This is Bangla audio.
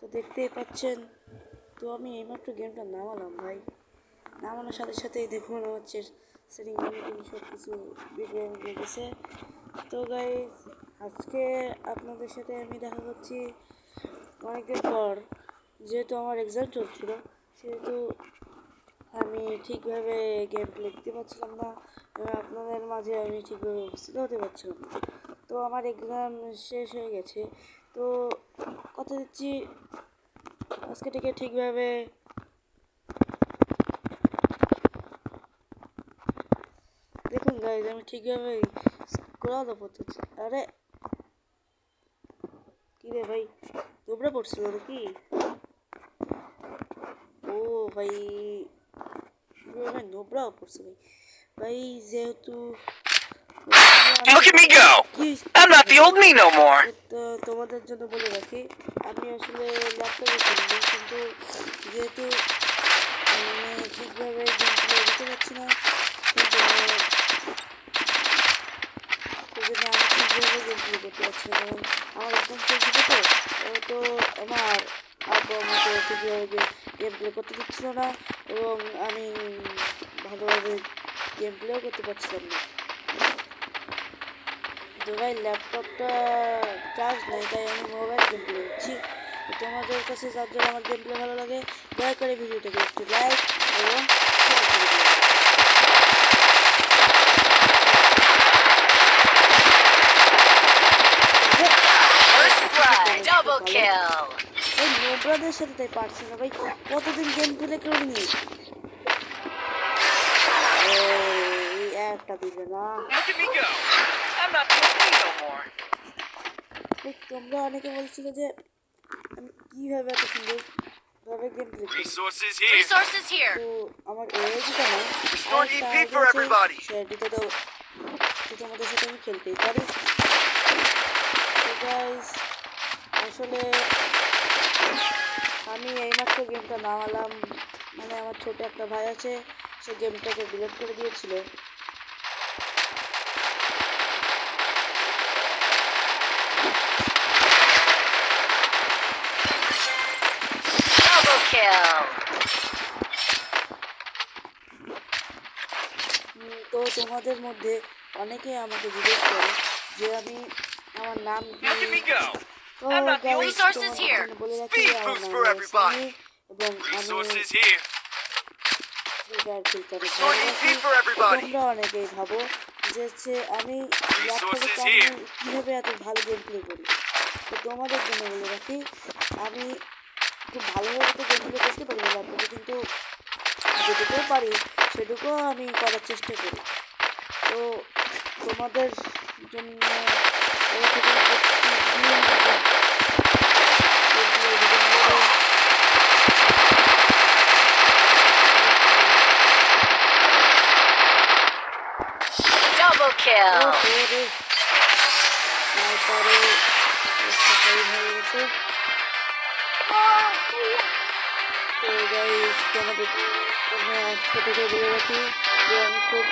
তো দেখতেই পাচ্ছেন, তো আমি এইমাত্র গেমটা নামালাম ভাই। নামানোর সাথে সাথেই দেখুন আমার সেটিং সব কিছু বিগড়ে গেছে। তো গাইজ, আজকে আপনাদের সাথে আমি দেখা করছি অনেকদিন পর। যেহেতু আমার এক্সাম চলছিল, সেহেতু আমি ঠিকভাবে গেম প্লে দিতে পারছিলাম না এবং আপনাদের মাঝে আমি ঠিকভাবে উপস্থিত হতে পারছিলাম না। তো আমার এক্সাম শেষ হয়ে গেছে, তো কথা দিচ্ছি আজকে থেকে ঠিকভাবে দেখুন গাইজ, আমি ঠিকভাবে স্ক্রলও করতেছি। আরে কি রে ভাই, তোমরা পড়ছিল নাকি? ও ভাই, নোবরাও পড়ছে ভাই। ভাই যেহেতু Look at me go! I'm not the old me no more. তোমাদের জন্য বলে রাখি, আমি আসলে ল্যাপটপে খেলবো, কিন্তু যেহেতু ঠিকভাবে গেম প্লে দিতে পারছি না, সেই জন্য আমি ঠিকভাবে গেম প্লে করতে পারছি না। কারণ আমার একদম চলছিল, তো আমার আব্বু আমাকে ঠিকভাবে গেম প্লে করতে দিচ্ছিল না এবং আমি ভালোভাবে গেম প্লেও করতে পারছিলাম না। তো ভাই, ল্যাপটপটা চার্জ নেই, তাই আমি মোবাইল গেম প্লে করছি। তোমাদের কাছে যার জন্য আমার গেম প্লে ভালো লাগে, দয়া করে ভিডিওটাকে একটু লাইক এবং শেয়ার করে দিও। এই নোবরাদের সাথে তাই পারছি না ভাই, কতদিন গেম প্লে করিনি। এই একটা দিবে না। তোমরা অনেকে বলছিল যে আমি কিভাবে এত সুন্দর ভাবে গেম প্লে করি। তো আমার এআইডিটা না, সেটা তো তোমাদের সাথে আমি খেলতেই পারি। তো গাইস, আসলে আমি এইমাত্র গেমটা নামালাম, মানে আমার ছোট একটা ভাই আছে, সে গেমটাকে ডিলিট করে দিয়েছিল। তো তোমাদের মধ্যে অনেকেই আমাকে জিজ্ঞেস করে যে আমি আমার নাম কি। তো গাইস, তোমাদের জন্য বলে রাখি, আমার নাম হলো সানি এবং আমি তোমরা অনেকেই ভাবো যে আমি ল্যাপটপে কীভাবে এত ভালো গেম প্লে করি। তো তোমাদের জন্য বলে রাখি, আমি খুব ভালোভাবে তো গেম প্লে করতে পারি না ল্যাপটপে, কিন্তু যেটুকুও পারি সেটুকুও আমি করার চেষ্টা করি। তো তোমাদের জন্য Double kill. তো গাইস, তোমাদের ছোট করে বলে রাখি যে আমি খুব